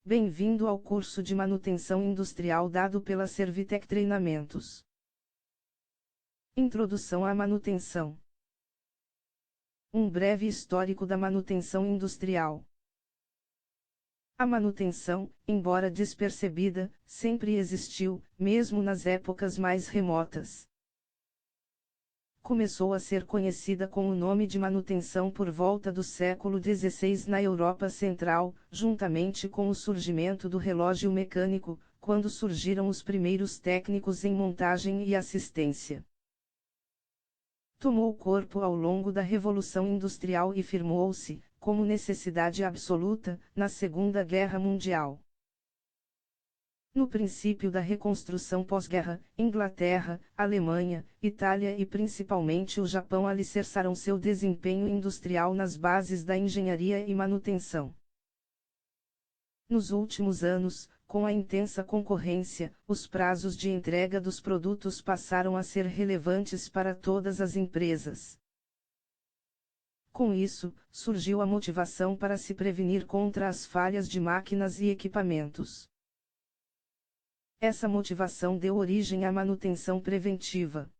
Bem-vindo ao curso de manutenção industrial dado pela Servitec Treinamentos. Introdução à manutenção. Um breve histórico da manutenção industrial. A manutenção, embora despercebida, sempre existiu, mesmo nas épocas mais remotas. Começou a ser conhecida com o nome de manutenção por volta do século XVI na Europa Central, juntamente com o surgimento do relógio mecânico, quando surgiram os primeiros técnicos em montagem e assistência. Tomou corpo ao longo da Revolução Industrial e firmou-se, como necessidade absoluta, na Segunda Guerra Mundial. No princípio da reconstrução pós-guerra, Inglaterra, Alemanha, Itália e principalmente o Japão alicerçaram seu desempenho industrial nas bases da engenharia e manutenção. Nos últimos anos, com a intensa concorrência, os prazos de entrega dos produtos passaram a ser relevantes para todas as empresas. Com isso, surgiu a motivação para se prevenir contra as falhas de máquinas e equipamentos. Essa motivação deu origem à manutenção preventiva.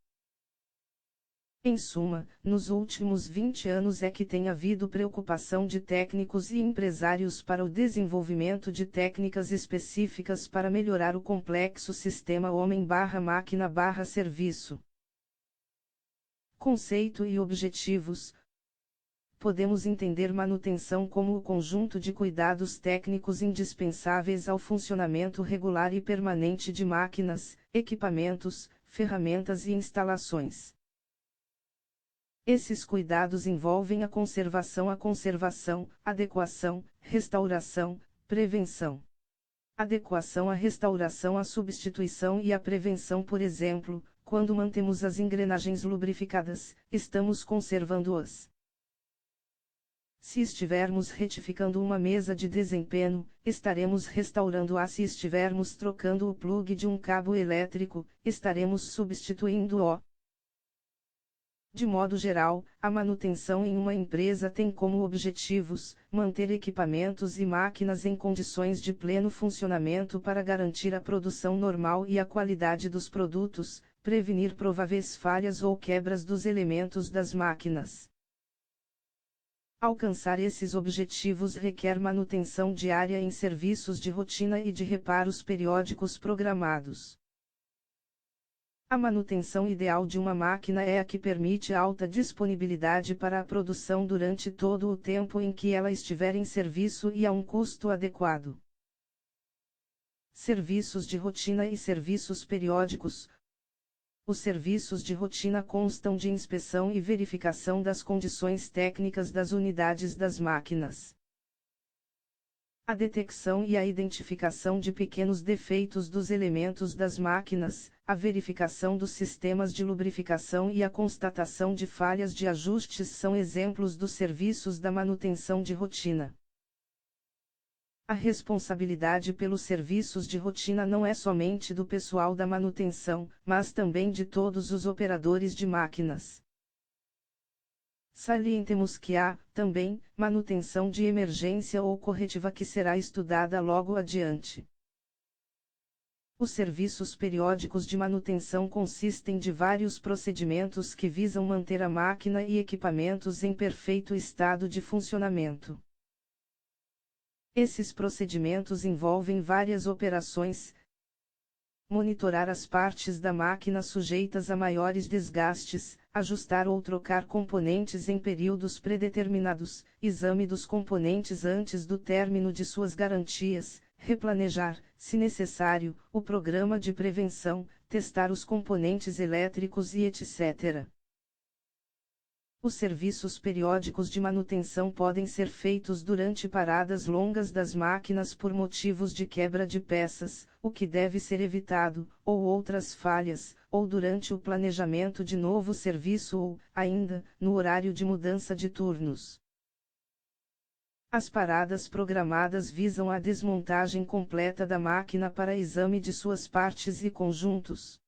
Em suma, nos últimos 20 anos é que tem havido preocupação de técnicos e empresários para o desenvolvimento de técnicas específicas para melhorar o complexo sistema homem/máquina/serviço. Conceito e objetivos. Podemos entender manutenção como o conjunto de cuidados técnicos indispensáveis ao funcionamento regular e permanente de máquinas, equipamentos, ferramentas e instalações. Esses cuidados envolvem a conservação, adequação, restauração, prevenção. Adequação à restauração, a substituição e a prevenção. Por exemplo, quando mantemos as engrenagens lubrificadas, estamos conservando-as. Se estivermos retificando uma mesa de desempenho, estaremos restaurando-a. Se estivermos trocando o plugue de um cabo elétrico, estaremos substituindo-o. De modo geral, a manutenção em uma empresa tem como objetivos manter equipamentos e máquinas em condições de pleno funcionamento para garantir a produção normal e a qualidade dos produtos, prevenir prováveis falhas ou quebras dos elementos das máquinas. Alcançar esses objetivos requer manutenção diária em serviços de rotina e de reparos periódicos programados. A manutenção ideal de uma máquina é a que permite alta disponibilidade para a produção durante todo o tempo em que ela estiver em serviço e a um custo adequado. Serviços de rotina e serviços periódicos. Os serviços de rotina constam de inspeção e verificação das condições técnicas das unidades das máquinas. A detecção e a identificação de pequenos defeitos dos elementos das máquinas, a verificação dos sistemas de lubrificação e a constatação de falhas de ajustes são exemplos dos serviços da manutenção de rotina. A responsabilidade pelos serviços de rotina não é somente do pessoal da manutenção, mas também de todos os operadores de máquinas. Salientemos que há, também, manutenção de emergência ou corretiva que será estudada logo adiante. Os serviços periódicos de manutenção consistem de vários procedimentos que visam manter a máquina e equipamentos em perfeito estado de funcionamento. Esses procedimentos envolvem várias operações: monitorar as partes da máquina sujeitas a maiores desgastes, ajustar ou trocar componentes em períodos predeterminados, exame dos componentes antes do término de suas garantias, replanejar, se necessário, o programa de prevenção, testar os componentes elétricos e etc. Os serviços periódicos de manutenção podem ser feitos durante paradas longas das máquinas por motivos de quebra de peças, o que deve ser evitado, ou outras falhas, ou durante o planejamento de novo serviço ou, ainda, no horário de mudança de turnos. As paradas programadas visam a desmontagem completa da máquina para exame de suas partes e conjuntos.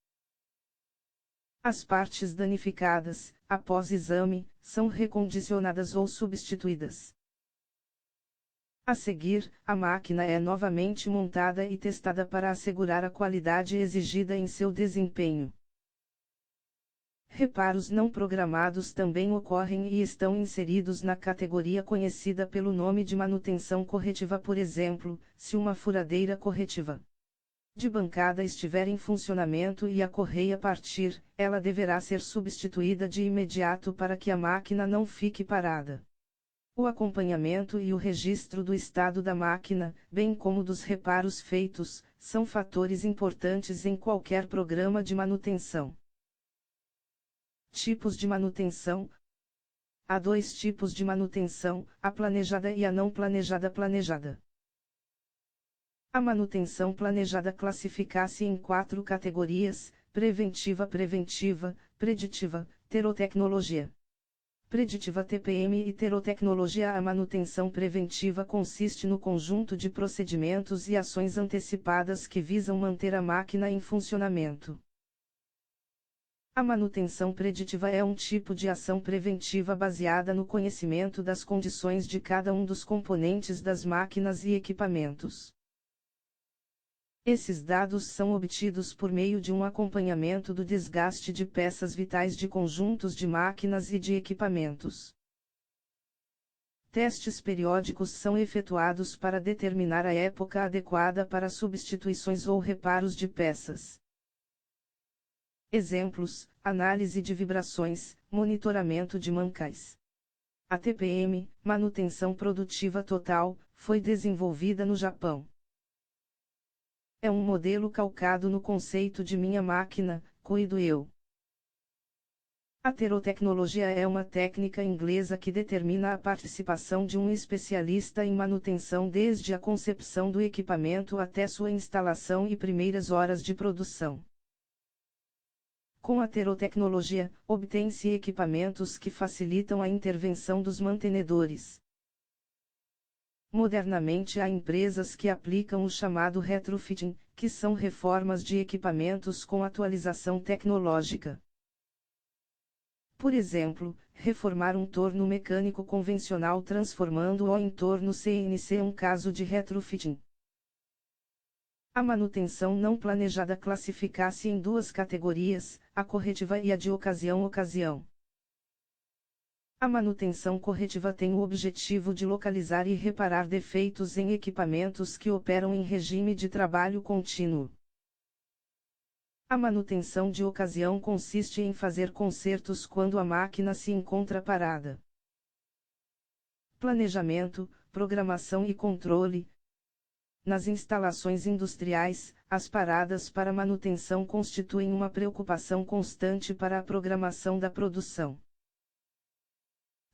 As partes danificadas, após exame, são recondicionadas ou substituídas. A seguir, a máquina é novamente montada e testada para assegurar a qualidade exigida em seu desempenho. Reparos não programados também ocorrem e estão inseridos na categoria conhecida pelo nome de manutenção corretiva, por exemplo, se uma furadeira corretiva de bancada estiver em funcionamento e a correia partir, ela deverá ser substituída de imediato para que a máquina não fique parada. O acompanhamento e o registro do estado da máquina, bem como dos reparos feitos, são fatores importantes em qualquer programa de manutenção. Tipos de manutenção. Há dois tipos de manutenção, a planejada e a não planejada. A manutenção planejada classifica-se em 4 categorias: preventiva, preditiva, terotecnologia. Preditiva TPM e terotecnologia. A manutenção preventiva consiste no conjunto de procedimentos e ações antecipadas que visam manter a máquina em funcionamento. A manutenção preditiva é um tipo de ação preventiva baseada no conhecimento das condições de cada um dos componentes das máquinas e equipamentos. Esses dados são obtidos por meio de um acompanhamento do desgaste de peças vitais de conjuntos de máquinas e de equipamentos. Testes periódicos são efetuados para determinar a época adequada para substituições ou reparos de peças. Exemplos: análise de vibrações, monitoramento de mancais. A TPM, manutenção produtiva total, foi desenvolvida no Japão. É um modelo calcado no conceito de minha máquina, cuido eu. A terotecnologia é uma técnica inglesa que determina a participação de um especialista em manutenção desde a concepção do equipamento até sua instalação e primeiras horas de produção. Com a terotecnologia, obtém-se equipamentos que facilitam a intervenção dos mantenedores. Modernamente há empresas que aplicam o chamado retrofitting, que são reformas de equipamentos com atualização tecnológica. Por exemplo, reformar um torno mecânico convencional transformando-o em torno CNC é um caso de retrofitting. A manutenção não planejada classifica-se em 2 categorias, a corretiva e a de ocasião. A manutenção corretiva tem o objetivo de localizar e reparar defeitos em equipamentos que operam em regime de trabalho contínuo. A manutenção de ocasião consiste em fazer consertos quando a máquina se encontra parada. Planejamento, programação e controle. Nas instalações industriais, as paradas para manutenção constituem uma preocupação constante para a programação da produção.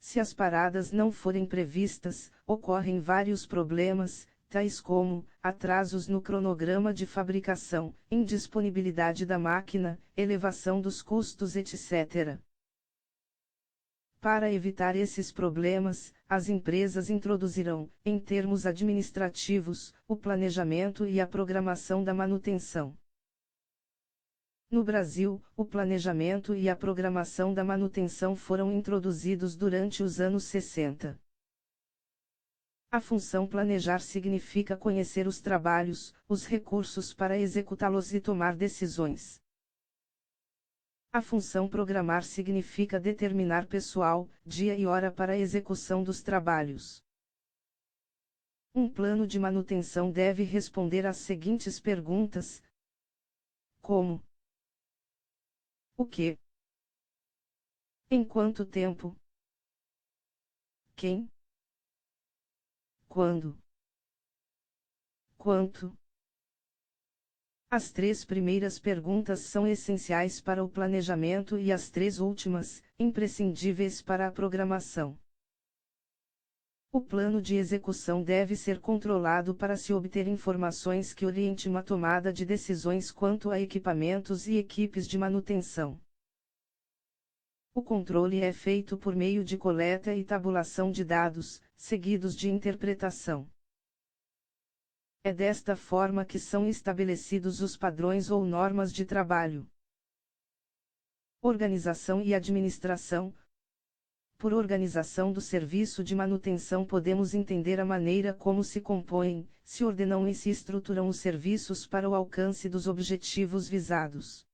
Se as paradas não forem previstas, ocorrem vários problemas, tais como atrasos no cronograma de fabricação, indisponibilidade da máquina, elevação dos custos, etc. Para evitar esses problemas, as empresas introduzirão, em termos administrativos, o planejamento e a programação da manutenção. No Brasil, o planejamento e a programação da manutenção foram introduzidos durante os anos 60. A função planejar significa conhecer os trabalhos, os recursos para executá-los e tomar decisões. A função programar significa determinar pessoal, dia e hora para a execução dos trabalhos. Um plano de manutenção deve responder às seguintes perguntas: como? O que? Em quanto tempo? Quem? Quando? Quanto? As 3 primeiras perguntas são essenciais para o planejamento e as 3 últimas, imprescindíveis para a programação. O plano de execução deve ser controlado para se obter informações que orientem a tomada de decisões quanto a equipamentos e equipes de manutenção. O controle é feito por meio de coleta e tabulação de dados, seguidos de interpretação. É desta forma que são estabelecidos os padrões ou normas de trabalho. Organização e administração. por organização do serviço de manutenção podemos entender a maneira como se compõem, se ordenam e se estruturam os serviços para o alcance dos objetivos visados.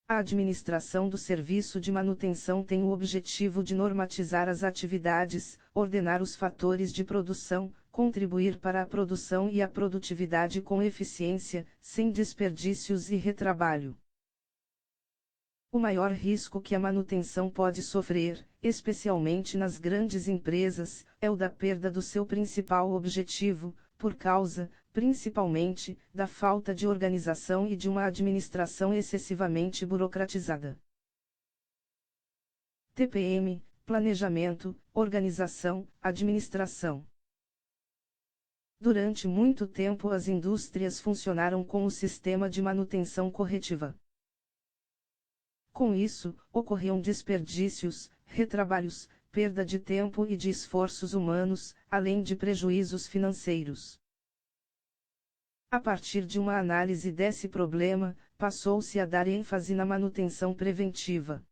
A administração do serviço de manutenção tem o objetivo de normatizar as atividades, ordenar os fatores de produção, contribuir para a produção e a produtividade com eficiência, sem desperdícios e retrabalho. O maior risco que a manutenção pode sofrer, especialmente nas grandes empresas, é o da perda do seu principal objetivo, por causa, principalmente, da falta de organização e de uma administração excessivamente burocratizada. TPM, Planejamento, Organização, Administração. Durante muito tempo as indústrias funcionaram com o sistema de manutenção corretiva. Com isso, ocorriam desperdícios, retrabalhos, perda de tempo e de esforços humanos, além de prejuízos financeiros. A partir de uma análise desse problema, passou-se a dar ênfase na manutenção preventiva.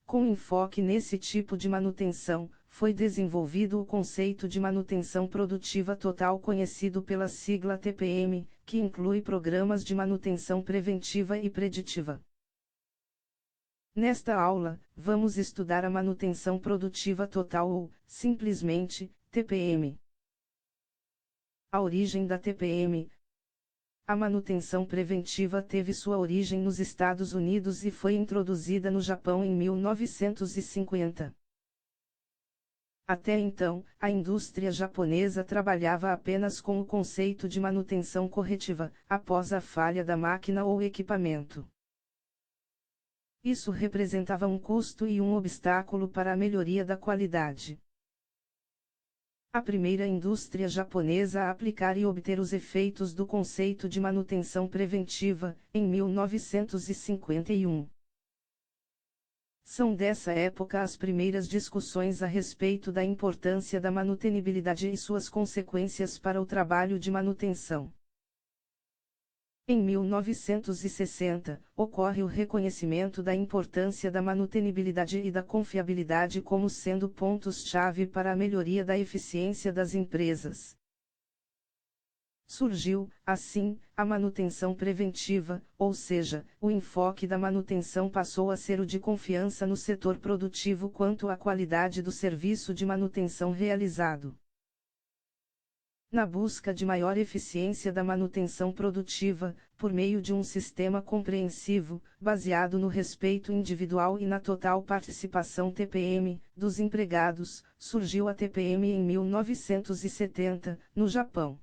Com enfoque nesse tipo de manutenção, foi desenvolvido o conceito de manutenção produtiva total conhecido pela sigla TPM, que inclui programas de manutenção preventiva e preditiva. Nesta aula, vamos estudar a manutenção produtiva total ou, simplesmente, TPM. A origem da TPM. A manutenção preventiva teve sua origem nos Estados Unidos e foi introduzida no Japão em 1950. Até então, a indústria japonesa trabalhava apenas com o conceito de manutenção corretiva, após a falha da máquina ou equipamento. Isso representava um custo e um obstáculo para a melhoria da qualidade. A primeira indústria japonesa a aplicar e obter os efeitos do conceito de manutenção preventiva, em 1951. São dessa época as primeiras discussões a respeito da importância da manutenibilidade e suas consequências para o trabalho de manutenção. Em 1960, ocorre o reconhecimento da importância da manutenibilidade e da confiabilidade como sendo pontos-chave para a melhoria da eficiência das empresas. Surgiu, assim, a manutenção preventiva, ou seja, o enfoque da manutenção passou a ser o de confiança no setor produtivo quanto à qualidade do serviço de manutenção realizado. Na busca de maior eficiência da manutenção produtiva, por meio de um sistema compreensivo, baseado no respeito individual e na total participação TPM, dos empregados, surgiu a TPM em 1970, no Japão.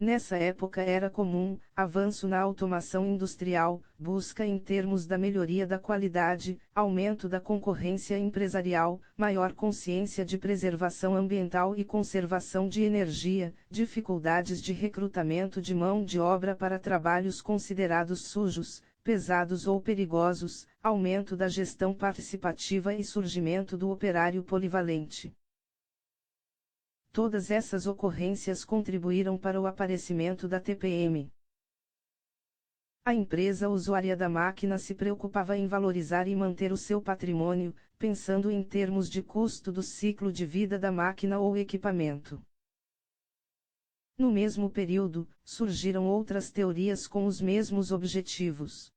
Nessa época era comum, avanço na automação industrial, busca em termos da melhoria da qualidade, aumento da concorrência empresarial, maior consciência de preservação ambiental e conservação de energia, dificuldades de recrutamento de mão de obra para trabalhos considerados sujos, pesados ou perigosos, aumento da gestão participativa e surgimento do operário polivalente. Todas essas ocorrências contribuíram para o aparecimento da TPM. A empresa usuária da máquina se preocupava em valorizar e manter o seu patrimônio, pensando em termos de custo do ciclo de vida da máquina ou equipamento. No mesmo período, surgiram outras teorias com os mesmos objetivos.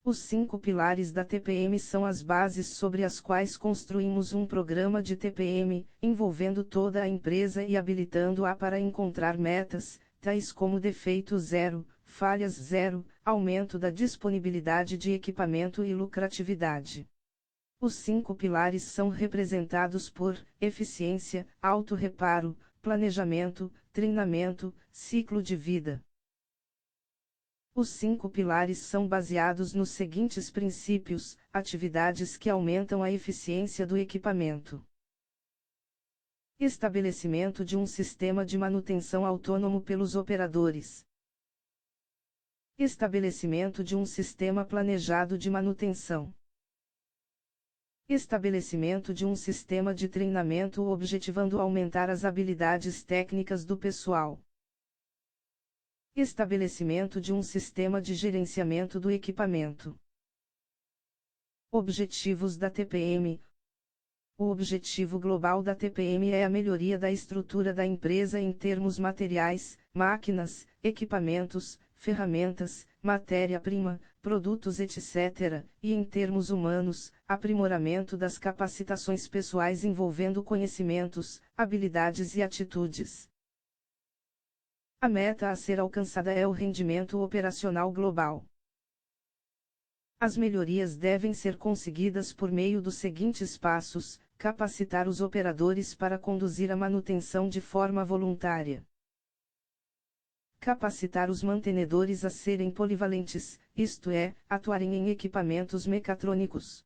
Os 5 pilares da TPM são as bases sobre as quais construímos um programa de TPM, envolvendo toda a empresa e habilitando-a para encontrar metas, tais como defeito zero, falhas zero, aumento da disponibilidade de equipamento e lucratividade. Os 5 pilares são representados por eficiência, auto-reparo, planejamento, treinamento, ciclo de vida. Os 5 pilares são baseados nos seguintes princípios: atividades que aumentam a eficiência do equipamento. Estabelecimento de um sistema de manutenção autônomo pelos operadores. Estabelecimento de um sistema planejado de manutenção. Estabelecimento de um sistema de treinamento objetivando aumentar as habilidades técnicas do pessoal. Estabelecimento de um sistema de gerenciamento do equipamento. Objetivos da TPM. O objetivo global da TPM é a melhoria da estrutura da empresa em termos materiais, máquinas, equipamentos, ferramentas, matéria-prima, produtos etc., e em termos humanos, aprimoramento das capacitações pessoais envolvendo conhecimentos, habilidades e atitudes. A meta a ser alcançada é o rendimento operacional global. As melhorias devem ser conseguidas por meio dos seguintes passos: capacitar os operadores para conduzir a manutenção de forma voluntária. Capacitar os mantenedores a serem polivalentes, isto é, atuarem em equipamentos mecatrônicos.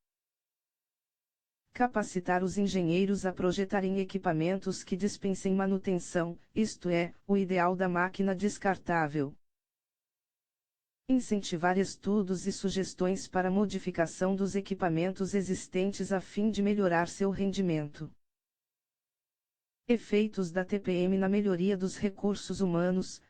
Capacitar os engenheiros a projetarem equipamentos que dispensem manutenção, isto é, o ideal da máquina descartável. Incentivar estudos e sugestões para modificação dos equipamentos existentes a fim de melhorar seu rendimento. Efeitos da TPM na melhoria dos recursos humanos.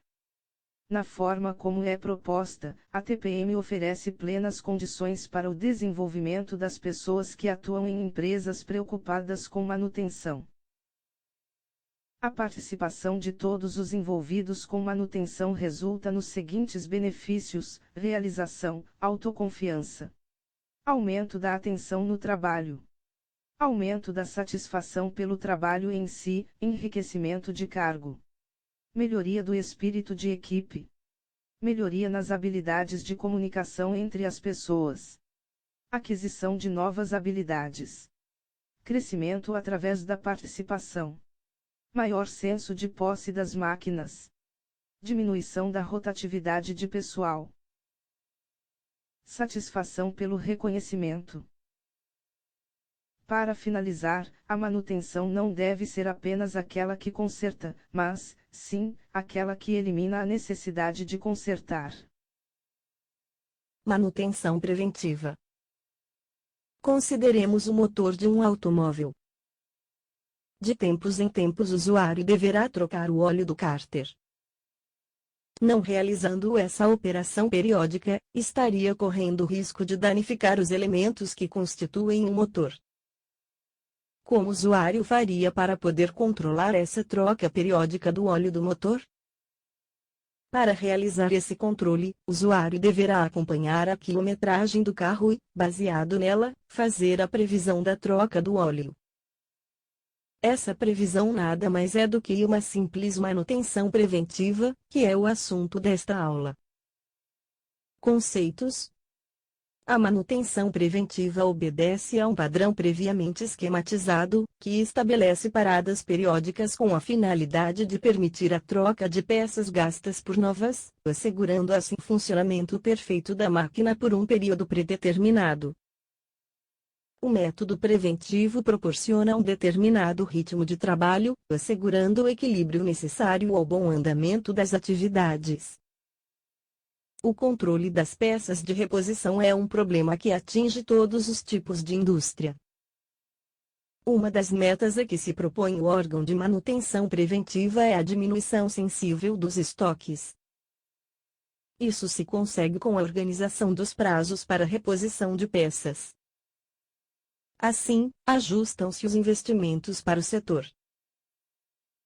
Na forma como é proposta, a TPM oferece plenas condições para o desenvolvimento das pessoas que atuam em empresas preocupadas com manutenção. A participação de todos os envolvidos com manutenção resulta nos seguintes benefícios: realização, autoconfiança, aumento da atenção no trabalho, aumento da satisfação pelo trabalho em si, enriquecimento de cargo, melhoria do espírito de equipe, melhoria nas habilidades de comunicação entre as pessoas, aquisição de novas habilidades, crescimento através da participação, maior senso de posse das máquinas, diminuição da rotatividade de pessoal, satisfação pelo reconhecimento. Para finalizar, a manutenção não deve ser apenas aquela que conserta, mas, sim, aquela que elimina a necessidade de consertar. Manutenção preventiva. Consideremos o motor de um automóvel. De tempos em tempos o usuário deverá trocar o óleo do cárter. Não realizando essa operação periódica, estaria correndo o risco de danificar os elementos que constituem o motor. Como o usuário faria para poder controlar essa troca periódica do óleo do motor? Para realizar esse controle, o usuário deverá acompanhar a quilometragem do carro e, baseado nela, fazer a previsão da troca do óleo. Essa previsão nada mais é do que uma simples manutenção preventiva, que é o assunto desta aula. Conceitos. A manutenção preventiva obedece a um padrão previamente esquematizado, que estabelece paradas periódicas com a finalidade de permitir a troca de peças gastas por novas, assegurando assim o funcionamento perfeito da máquina por um período predeterminado. O método preventivo proporciona um determinado ritmo de trabalho, assegurando o equilíbrio necessário ao bom andamento das atividades. O controle das peças de reposição é um problema que atinge todos os tipos de indústria. Uma das metas a que se propõe o órgão de manutenção preventiva é a diminuição sensível dos estoques. Isso se consegue com a organização dos prazos para reposição de peças. Assim, ajustam-se os investimentos para o setor.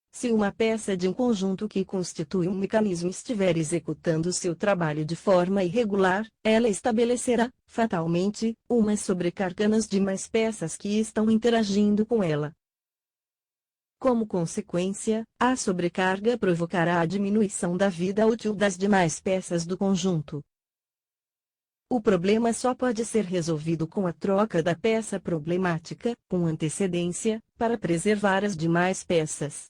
Se uma peça de um conjunto que constitui um mecanismo estiver executando seu trabalho de forma irregular, ela estabelecerá, fatalmente, uma sobrecarga nas demais peças que estão interagindo com ela. Como consequência, a sobrecarga provocará a diminuição da vida útil das demais peças do conjunto. O problema só pode ser resolvido com a troca da peça problemática, com antecedência, para preservar as demais peças.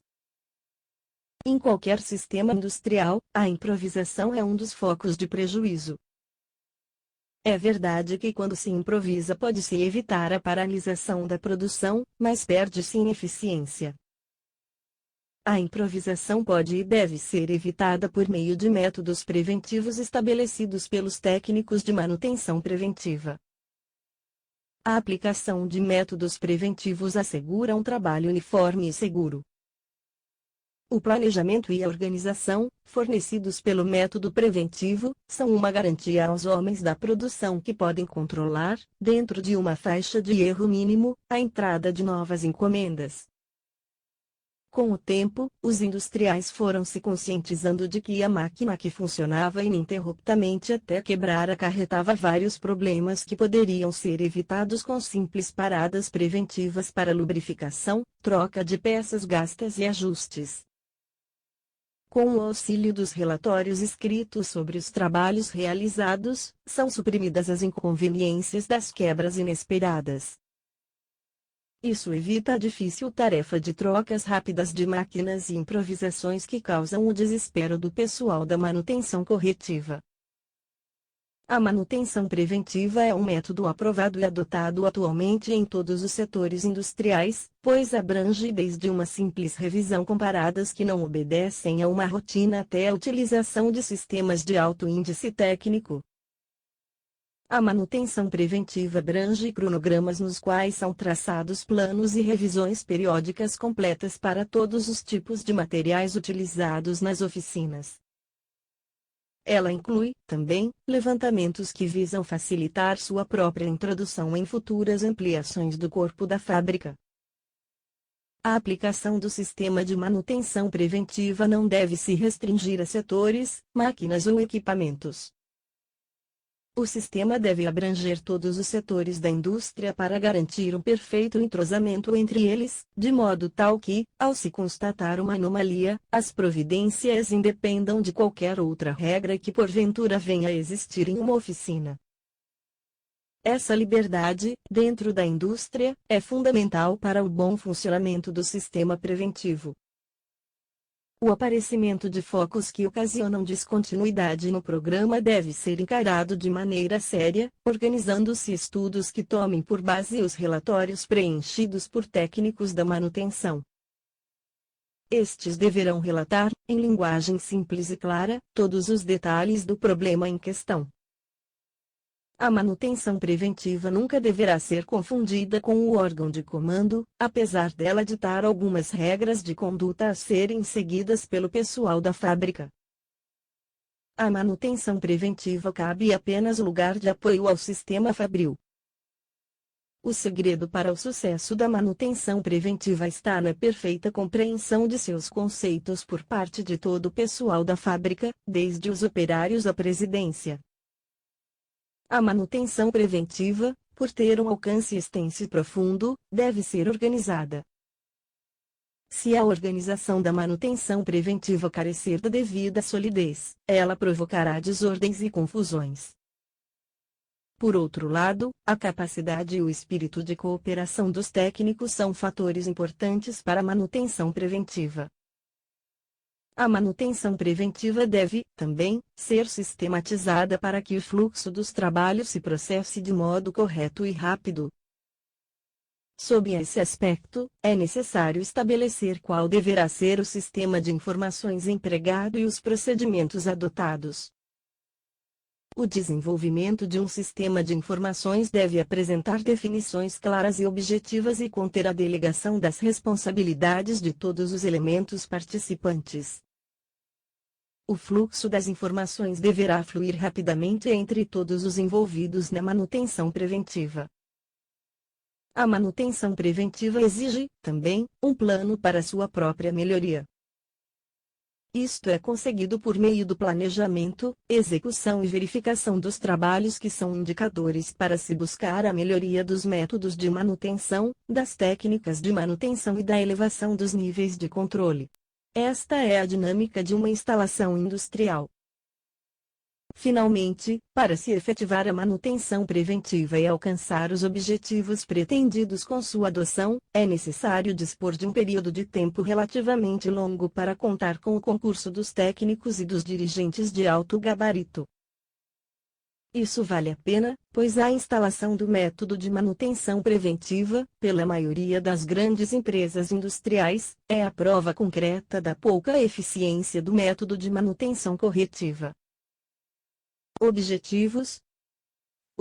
Em qualquer sistema industrial, a improvisação é um dos focos de prejuízo. É verdade que quando se improvisa pode-se evitar a paralisação da produção, mas perde-se em eficiência. A improvisação pode e deve ser evitada por meio de métodos preventivos estabelecidos pelos técnicos de manutenção preventiva. A aplicação de métodos preventivos assegura um trabalho uniforme e seguro. O planejamento e a organização, fornecidos pelo método preventivo, são uma garantia aos homens da produção que podem controlar, dentro de uma faixa de erro mínimo, a entrada de novas encomendas. Com o tempo, os industriais foram se conscientizando de que a máquina que funcionava ininterruptamente até quebrar acarretava vários problemas que poderiam ser evitados com simples paradas preventivas para lubrificação, troca de peças gastas e ajustes. Com o auxílio dos relatórios escritos sobre os trabalhos realizados, são suprimidas as inconveniências das quebras inesperadas. Isso evita a difícil tarefa de trocas rápidas de máquinas e improvisações que causam o desespero do pessoal da manutenção corretiva. A manutenção preventiva é um método aprovado e adotado atualmente em todos os setores industriais, pois abrange desde uma simples revisão com paradas que não obedecem a uma rotina até a utilização de sistemas de alto índice técnico. A manutenção preventiva abrange cronogramas nos quais são traçados planos e revisões periódicas completas para todos os tipos de materiais utilizados nas oficinas. Ela inclui, também, levantamentos que visam facilitar sua própria introdução em futuras ampliações do corpo da fábrica. A aplicação do sistema de manutenção preventiva não deve se restringir a setores, máquinas ou equipamentos. O sistema deve abranger todos os setores da indústria para garantir um perfeito entrosamento entre eles, de modo tal que, ao se constatar uma anomalia, as providências independam de qualquer outra regra que porventura venha a existir em uma oficina. Essa liberdade, dentro da indústria, é fundamental para o bom funcionamento do sistema preventivo. O aparecimento de focos que ocasionam descontinuidade no programa deve ser encarado de maneira séria, organizando-se estudos que tomem por base os relatórios preenchidos por técnicos da manutenção. Estes deverão relatar, em linguagem simples e clara, todos os detalhes do problema em questão. A manutenção preventiva nunca deverá ser confundida com o órgão de comando, apesar dela ditar algumas regras de conduta a serem seguidas pelo pessoal da fábrica. A manutenção preventiva cabe apenas lugar de apoio ao sistema fabril. O segredo para o sucesso da manutenção preventiva está na perfeita compreensão de seus conceitos por parte de todo o pessoal da fábrica, desde os operários à presidência. A manutenção preventiva, por ter um alcance extenso e profundo, deve ser organizada. Se a organização da manutenção preventiva carecer da devida solidez, ela provocará desordens e confusões. Por outro lado, a capacidade e o espírito de cooperação dos técnicos são fatores importantes para a manutenção preventiva. A manutenção preventiva deve, também, ser sistematizada para que o fluxo dos trabalhos se processe de modo correto e rápido. Sob esse aspecto, é necessário estabelecer qual deverá ser o sistema de informações empregado e os procedimentos adotados. O desenvolvimento de um sistema de informações deve apresentar definições claras e objetivas e conter a delegação das responsabilidades de todos os elementos participantes. O fluxo das informações deverá fluir rapidamente entre todos os envolvidos na manutenção preventiva. A manutenção preventiva exige, também, um plano para sua própria melhoria. Isto é conseguido por meio do planejamento, execução e verificação dos trabalhos que são indicadores para se buscar a melhoria dos métodos de manutenção, das técnicas de manutenção e da elevação dos níveis de controle. Esta é a dinâmica de uma instalação industrial. Finalmente, para se efetivar a manutenção preventiva e alcançar os objetivos pretendidos com sua adoção, é necessário dispor de um período de tempo relativamente longo para contar com o concurso dos técnicos e dos dirigentes de alto gabarito. Isso vale a pena, pois a instalação do método de manutenção preventiva, pela maioria das grandes empresas industriais, é a prova concreta da pouca eficiência do método de manutenção corretiva. Objetivos.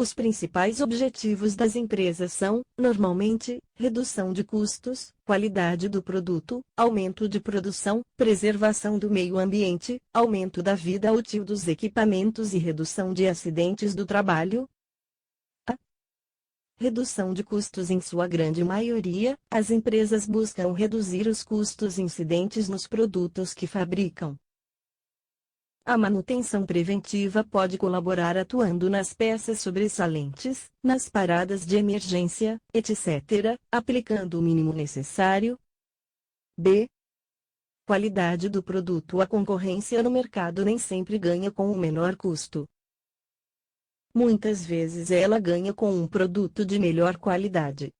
Os principais objetivos das empresas são, normalmente, redução de custos, qualidade do produto, aumento de produção, preservação do meio ambiente, aumento da vida útil dos equipamentos e redução de acidentes do trabalho. A redução de custos. Em sua grande maioria, as empresas buscam reduzir os custos incidentes nos produtos que fabricam. A manutenção preventiva pode colaborar atuando nas peças sobressalentes, nas paradas de emergência, etc., aplicando o mínimo necessário. B. Qualidade do produto. A concorrência no mercado nem sempre ganha com o menor custo. Muitas vezes ela ganha com um produto de melhor qualidade.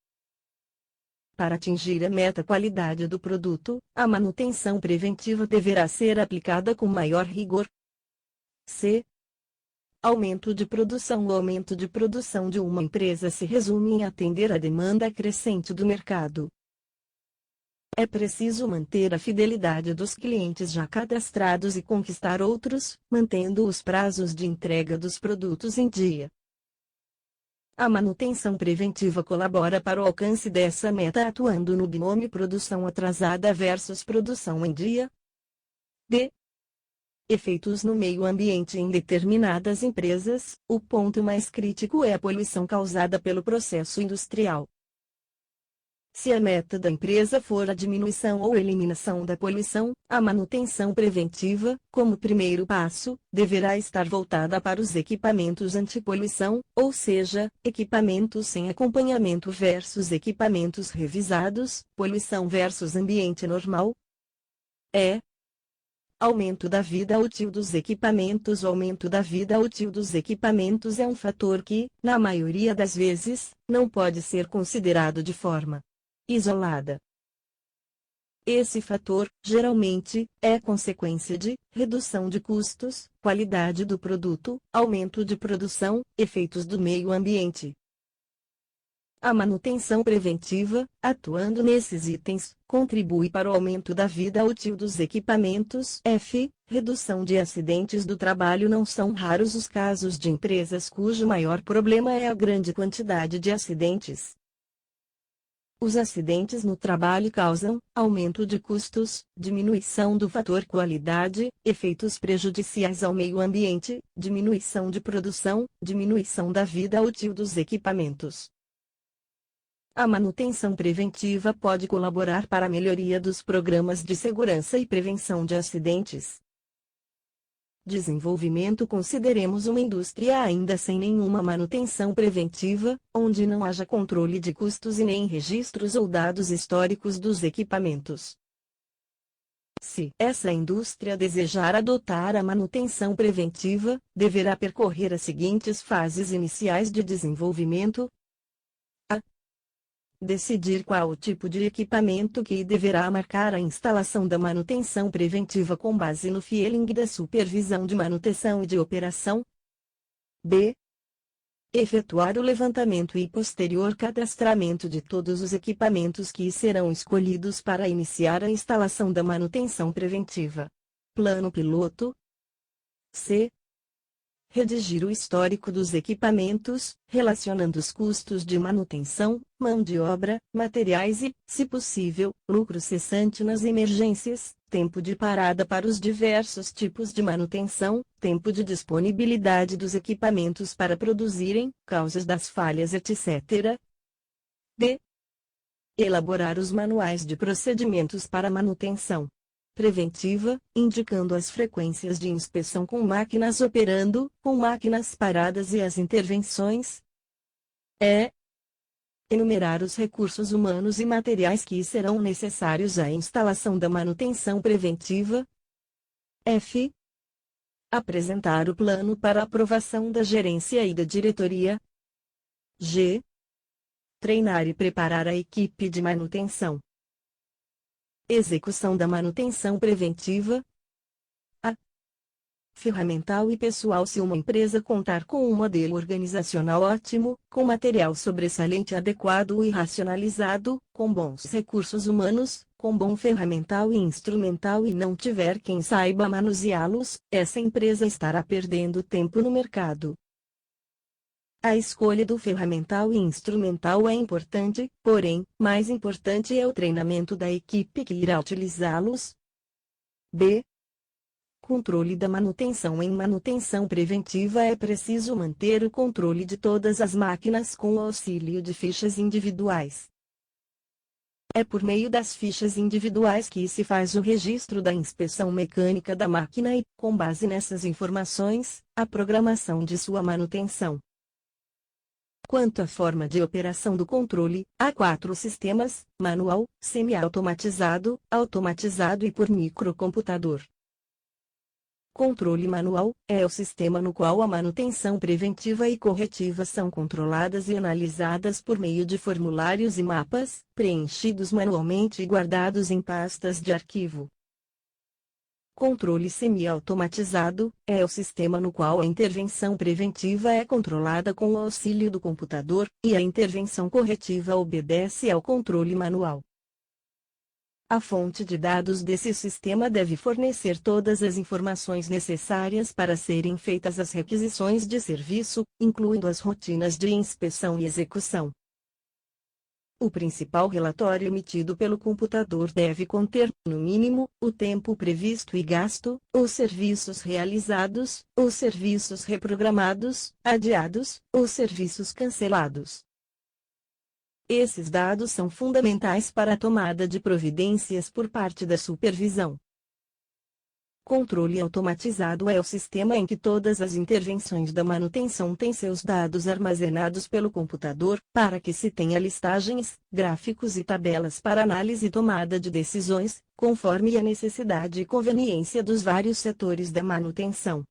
Para atingir a meta qualidade do produto, a manutenção preventiva deverá ser aplicada com maior rigor. C. Aumento de produção. O aumento de produção de uma empresa se resume em atender a demanda crescente do mercado. É preciso manter a fidelidade dos clientes já cadastrados e conquistar outros, mantendo os prazos de entrega dos produtos em dia. A manutenção preventiva colabora para o alcance dessa meta atuando no binômio produção atrasada versus produção em dia. D. Efeitos no meio ambiente. Em determinadas empresas, o ponto mais crítico é a poluição causada pelo processo industrial. Se a meta da empresa for a diminuição ou eliminação da poluição, a manutenção preventiva, como primeiro passo, deverá estar voltada para os equipamentos antipoluição, ou seja, equipamentos sem acompanhamento versus equipamentos revisados, poluição versus ambiente normal. Aumento da vida útil dos equipamentos. O aumento da vida útil dos equipamentos é um fator que, na maioria das vezes, não pode ser considerado de forma isolada. Esse fator, geralmente, é consequência de redução de custos, qualidade do produto, aumento de produção, efeitos do meio ambiente. A manutenção preventiva, atuando nesses itens, contribui para o aumento da vida útil dos equipamentos. F. Redução de acidentes do trabalho. Não são raros os casos de empresas cujo maior problema é a grande quantidade de acidentes. Os acidentes no trabalho causam aumento de custos, diminuição do fator qualidade, efeitos prejudiciais ao meio ambiente, diminuição de produção, diminuição da vida útil dos equipamentos. A manutenção preventiva pode colaborar para a melhoria dos programas de segurança e prevenção de acidentes. Desenvolvimento. Consideremos uma indústria ainda sem nenhuma manutenção preventiva, onde não haja controle de custos e nem registros ou dados históricos dos equipamentos. Se essa indústria desejar adotar a manutenção preventiva, deverá percorrer as seguintes fases iniciais de desenvolvimento. Decidir qual o tipo de equipamento que deverá marcar a instalação da manutenção preventiva com base no feeling da supervisão de manutenção e de operação. B. Efetuar o levantamento e posterior cadastramento de todos os equipamentos que serão escolhidos para iniciar a instalação da manutenção preventiva. Plano piloto. C. Redigir o histórico dos equipamentos, relacionando os custos de manutenção, mão de obra, materiais e, se possível, lucro cessante nas emergências, tempo de parada para os diversos tipos de manutenção, tempo de disponibilidade dos equipamentos para produzirem, causas das falhas, etc. D. Elaborar os manuais de procedimentos para manutenção preventiva, indicando as frequências de inspeção com máquinas operando, com máquinas paradas e as intervenções. E. Enumerar os recursos humanos e materiais que serão necessários à instalação da manutenção preventiva. F. Apresentar o plano para aprovação da gerência e da diretoria. G. Treinar e preparar a equipe de manutenção. Execução da manutenção preventiva. A. Ferramental e pessoal. Se uma empresa contar com um modelo organizacional ótimo, com material sobressalente adequado e racionalizado, com bons recursos humanos, com bom ferramental e instrumental e não tiver quem saiba manuseá-los, essa empresa estará perdendo tempo no mercado. A escolha do ferramental e instrumental é importante, porém, mais importante é o treinamento da equipe que irá utilizá-los. B. Controle da manutenção. Em manutenção preventiva é preciso manter o controle de todas as máquinas com o auxílio de fichas individuais. É por meio das fichas individuais que se faz o registro da inspeção mecânica da máquina e, com base nessas informações, a programação de sua manutenção. Quanto à forma de operação do controle, há 4 sistemas: manual, semi-automatizado, automatizado e por microcomputador. Controle manual é o sistema no qual a manutenção preventiva e corretiva são controladas e analisadas por meio de formulários e mapas, preenchidos manualmente e guardados em pastas de arquivo. Controle semi-automatizado é o sistema no qual a intervenção preventiva é controlada com o auxílio do computador, e a intervenção corretiva obedece ao controle manual. A fonte de dados desse sistema deve fornecer todas as informações necessárias para serem feitas as requisições de serviço, incluindo as rotinas de inspeção e execução. O principal relatório emitido pelo computador deve conter, no mínimo, o tempo previsto e gasto, os serviços realizados, os serviços reprogramados, adiados, os serviços cancelados. Esses dados são fundamentais para a tomada de providências por parte da supervisão. Controle automatizado é o sistema em que todas as intervenções da manutenção têm seus dados armazenados pelo computador, para que se tenha listagens, gráficos e tabelas para análise e tomada de decisões, conforme a necessidade e conveniência dos vários setores da manutenção.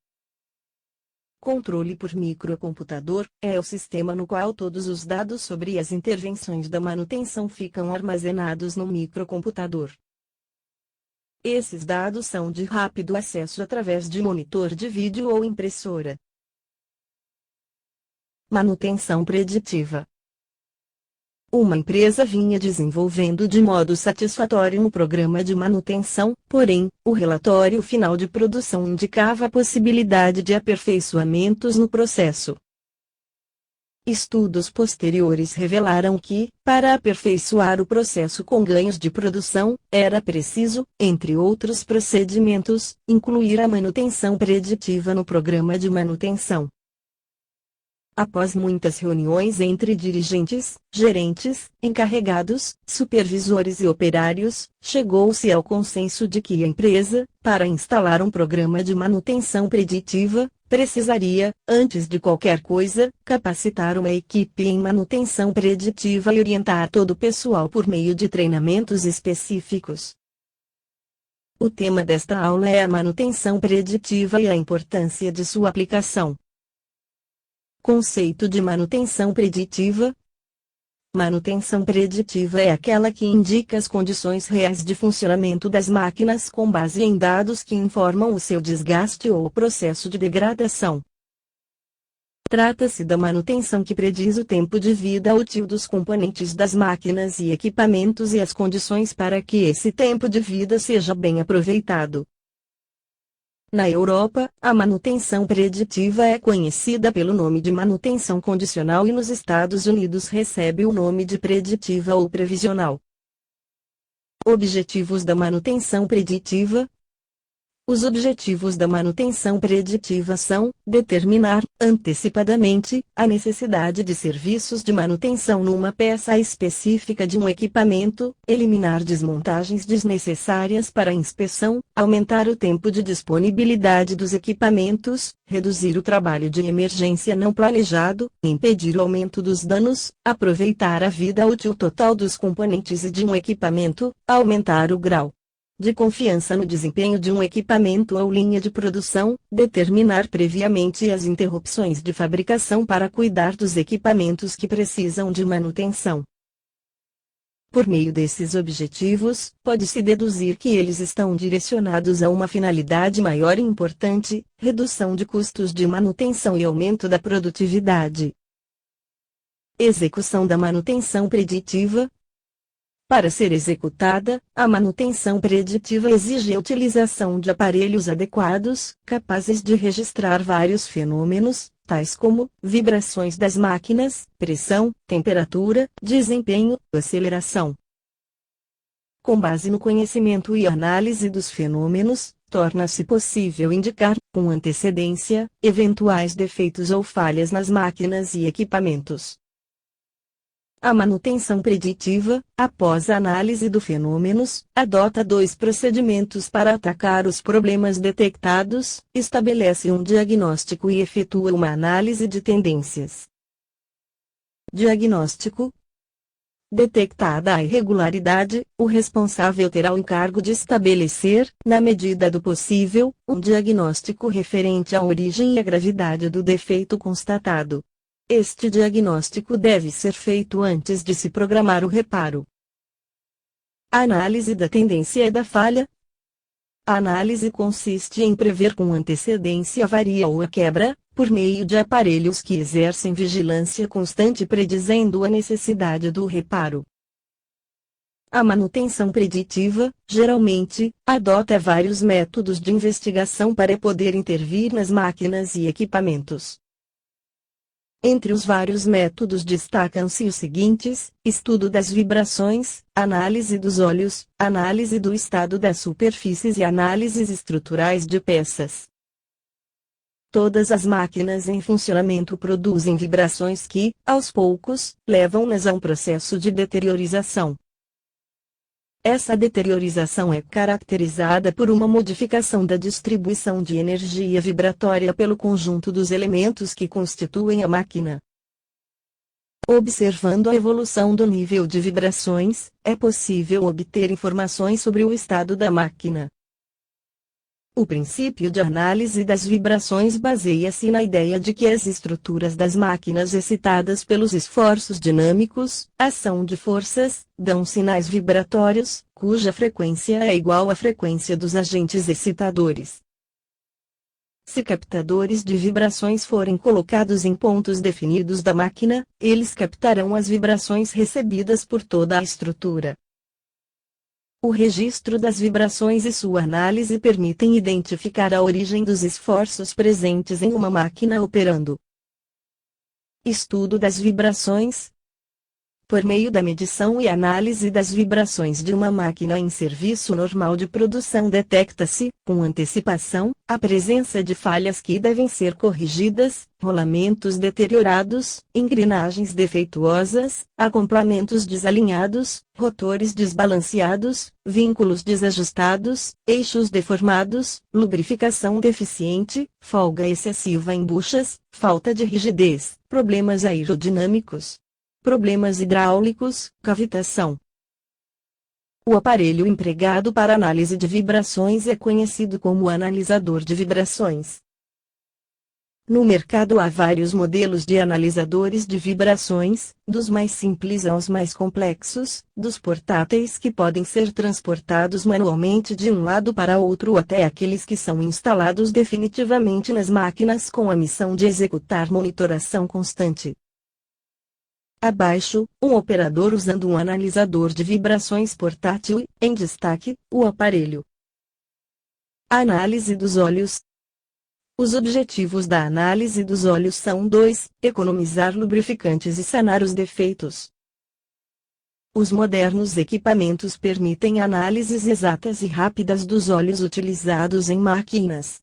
Controle por microcomputador é o sistema no qual todos os dados sobre as intervenções da manutenção ficam armazenados no microcomputador. Esses dados são de rápido acesso através de monitor de vídeo ou impressora. Manutenção preditiva. Uma empresa vinha desenvolvendo de modo satisfatório um programa de manutenção, porém, o relatório final de produção indicava a possibilidade de aperfeiçoamentos no processo. Estudos posteriores revelaram que, para aperfeiçoar o processo com ganhos de produção, era preciso, entre outros procedimentos, incluir a manutenção preditiva no programa de manutenção. Após muitas reuniões entre dirigentes, gerentes, encarregados, supervisores e operários, chegou-se ao consenso de que a empresa, para instalar um programa de manutenção preditiva, precisaria, antes de qualquer coisa, capacitar uma equipe em manutenção preditiva e orientar todo o pessoal por meio de treinamentos específicos. O tema desta aula é a manutenção preditiva e a importância de sua aplicação. Conceito de manutenção preditiva. Manutenção preditiva é aquela que indica as condições reais de funcionamento das máquinas com base em dados que informam o seu desgaste ou processo de degradação. Trata-se da manutenção que prediz o tempo de vida útil dos componentes das máquinas e equipamentos e as condições para que esse tempo de vida seja bem aproveitado. Na Europa, a manutenção preditiva é conhecida pelo nome de manutenção condicional e nos Estados Unidos recebe o nome de preditiva ou previsional. Objetivos da manutenção preditiva. Os objetivos da manutenção preditiva são: determinar, antecipadamente, a necessidade de serviços de manutenção numa peça específica de um equipamento, eliminar desmontagens desnecessárias para a inspeção, aumentar o tempo de disponibilidade dos equipamentos, reduzir o trabalho de emergência não planejado, impedir o aumento dos danos, aproveitar a vida útil total dos componentes e de um equipamento, aumentar o grau de confiança no desempenho de um equipamento ou linha de produção, determinar previamente as interrupções de fabricação para cuidar dos equipamentos que precisam de manutenção. Por meio desses objetivos, pode-se deduzir que eles estão direcionados a uma finalidade maior e importante: redução de custos de manutenção e aumento da produtividade. Execução da manutenção preditiva. Para ser executada, a manutenção preditiva exige a utilização de aparelhos adequados, capazes de registrar vários fenômenos, tais como vibrações das máquinas, pressão, temperatura, desempenho, aceleração. Com base no conhecimento e análise dos fenômenos, torna-se possível indicar, com antecedência, eventuais defeitos ou falhas nas máquinas e equipamentos. A manutenção preditiva, após a análise dos fenômenos, adota dois procedimentos para atacar os problemas detectados: estabelece um diagnóstico e efetua uma análise de tendências. Diagnóstico. Detectada a irregularidade, o responsável terá o encargo de estabelecer, na medida do possível, um diagnóstico referente à origem e à gravidade do defeito constatado. Este diagnóstico deve ser feito antes de se programar o reparo. A análise da tendência e da falha. A análise consiste em prever com antecedência a avaria ou a quebra, por meio de aparelhos que exercem vigilância constante predizendo a necessidade do reparo. A manutenção preditiva, geralmente, adota vários métodos de investigação para poder intervir nas máquinas e equipamentos. Entre os vários métodos destacam-se os seguintes: estudo das vibrações, análise dos óleos, análise do estado das superfícies e análises estruturais de peças. Todas as máquinas em funcionamento produzem vibrações que, aos poucos, levam-nas a um processo de deteriorização. Essa deteriorização é caracterizada por uma modificação da distribuição de energia vibratória pelo conjunto dos elementos que constituem a máquina. Observando a evolução do nível de vibrações, é possível obter informações sobre o estado da máquina. O princípio de análise das vibrações baseia-se na ideia de que as estruturas das máquinas excitadas pelos esforços dinâmicos, ação de forças, dão sinais vibratórios, cuja frequência é igual à frequência dos agentes excitadores. Se captadores de vibrações forem colocados em pontos definidos da máquina, eles captarão as vibrações recebidas por toda a estrutura. O registro das vibrações e sua análise permitem identificar a origem dos esforços presentes em uma máquina operando. Estudo das vibrações. Por meio da medição e análise das vibrações de uma máquina em serviço normal de produção, detecta-se, com antecipação, a presença de falhas que devem ser corrigidas, rolamentos deteriorados, engrenagens defeituosas, acoplamentos desalinhados, rotores desbalanceados, vínculos desajustados, eixos deformados, lubrificação deficiente, folga excessiva em buchas, falta de rigidez, problemas aerodinâmicos, problemas hidráulicos, cavitação. O aparelho empregado para análise de vibrações é conhecido como analisador de vibrações. No mercado há vários modelos de analisadores de vibrações, dos mais simples aos mais complexos, dos portáteis que podem ser transportados manualmente de um lado para outro até aqueles que são instalados definitivamente nas máquinas com a missão de executar monitoração constante. Abaixo, um operador usando um analisador de vibrações portátil, em destaque, o aparelho. Análise dos óleos. Os objetivos da análise dos óleos são dois: economizar lubrificantes e sanar os defeitos. Os modernos equipamentos permitem análises exatas e rápidas dos óleos utilizados em máquinas.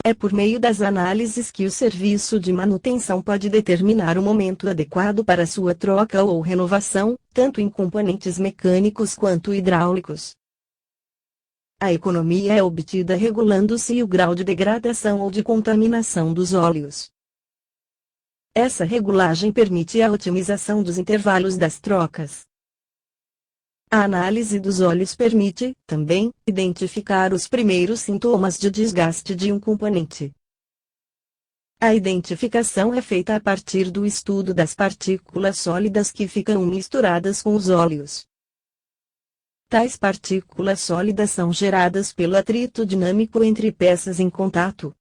É por meio das análises que o serviço de manutenção pode determinar o momento adequado para sua troca ou renovação, tanto em componentes mecânicos quanto hidráulicos. A economia é obtida regulando-se o grau de degradação ou de contaminação dos óleos. Essa regulagem permite a otimização dos intervalos das trocas. A análise dos óleos permite, também, identificar os primeiros sintomas de desgaste de um componente. A identificação é feita a partir do estudo das partículas sólidas que ficam misturadas com os óleos. Tais partículas sólidas são geradas pelo atrito dinâmico entre peças em contato.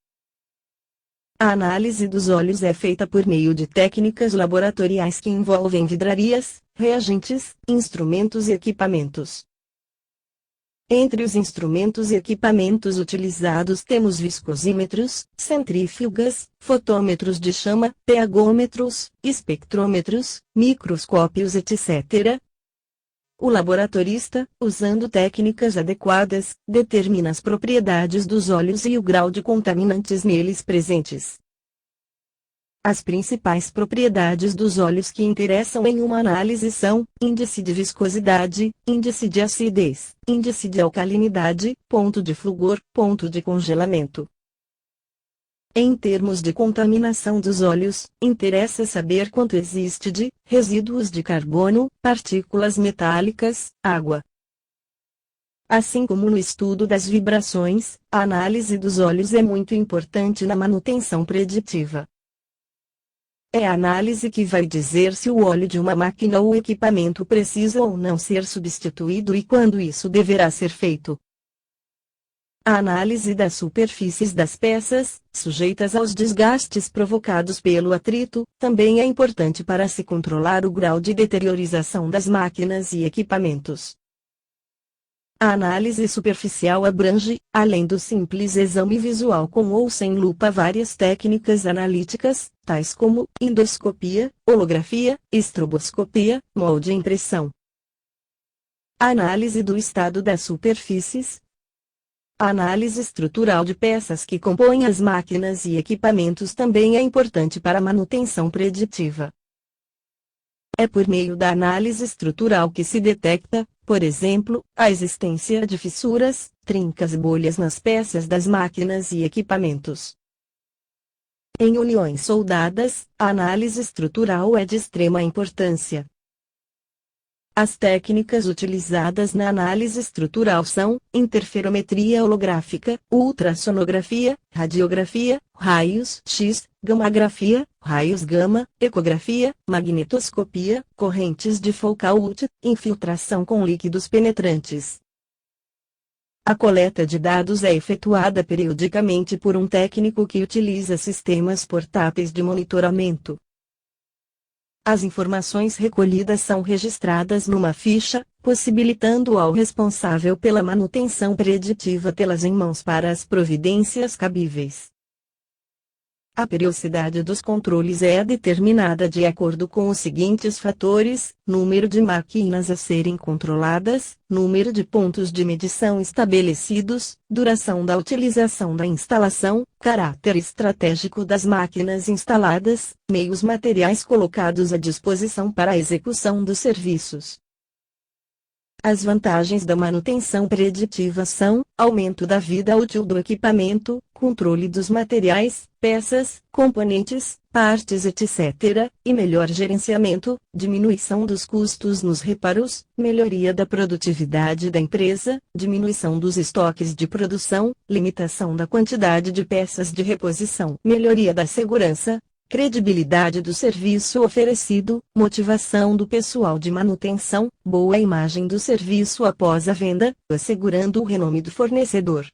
A análise dos óleos é feita por meio de técnicas laboratoriais que envolvem vidrarias, reagentes, instrumentos e equipamentos. Entre os instrumentos e equipamentos utilizados temos viscosímetros, centrífugas, fotômetros de chama, pHômetros, espectrômetros, microscópios, etc. O laboratorista, usando técnicas adequadas, determina as propriedades dos óleos e o grau de contaminantes neles presentes. As principais propriedades dos óleos que interessam em uma análise são: índice de viscosidade, índice de acidez, índice de alcalinidade, ponto de flúor, ponto de congelamento. Em termos de contaminação dos óleos, interessa saber quanto existe de resíduos de carbono, partículas metálicas, água. Assim como no estudo das vibrações, a análise dos óleos é muito importante na manutenção preditiva. É a análise que vai dizer se o óleo de uma máquina ou equipamento precisa ou não ser substituído e quando isso deverá ser feito. A análise das superfícies das peças, sujeitas aos desgastes provocados pelo atrito, também é importante para se controlar o grau de deteriorização das máquinas e equipamentos. A análise superficial abrange, além do simples exame visual com ou sem lupa, várias técnicas analíticas, tais como endoscopia, holografia, estroboscopia, molde e impressão. A análise do estado das superfícies. A análise estrutural de peças que compõem as máquinas e equipamentos também é importante para a manutenção preditiva. É por meio da análise estrutural que se detecta, por exemplo, a existência de fissuras, trincas e bolhas nas peças das máquinas e equipamentos. Em uniões soldadas, a análise estrutural é de extrema importância. As técnicas utilizadas na análise estrutural são: interferometria holográfica, ultrassonografia, radiografia, raios X, gammagrafia, raios gama, ecografia, magnetoscopia, correntes de Foucault, infiltração com líquidos penetrantes. A coleta de dados é efetuada periodicamente por um técnico que utiliza sistemas portáteis de monitoramento. As informações recolhidas são registradas numa ficha, possibilitando ao responsável pela manutenção preditiva tê-las em mãos para as providências cabíveis. A periodicidade dos controles é determinada de acordo com os seguintes fatores: número de máquinas a serem controladas, número de pontos de medição estabelecidos, duração da utilização da instalação, caráter estratégico das máquinas instaladas, meios materiais colocados à disposição para a execução dos serviços. As vantagens da manutenção preditiva são: aumento da vida útil do equipamento, controle dos materiais, peças, componentes, partes, etc., e melhor gerenciamento, diminuição dos custos nos reparos, melhoria da produtividade da empresa, diminuição dos estoques de produção, limitação da quantidade de peças de reposição, melhoria da segurança, credibilidade do serviço oferecido, motivação do pessoal de manutenção, boa imagem do serviço após a venda, assegurando o renome do fornecedor.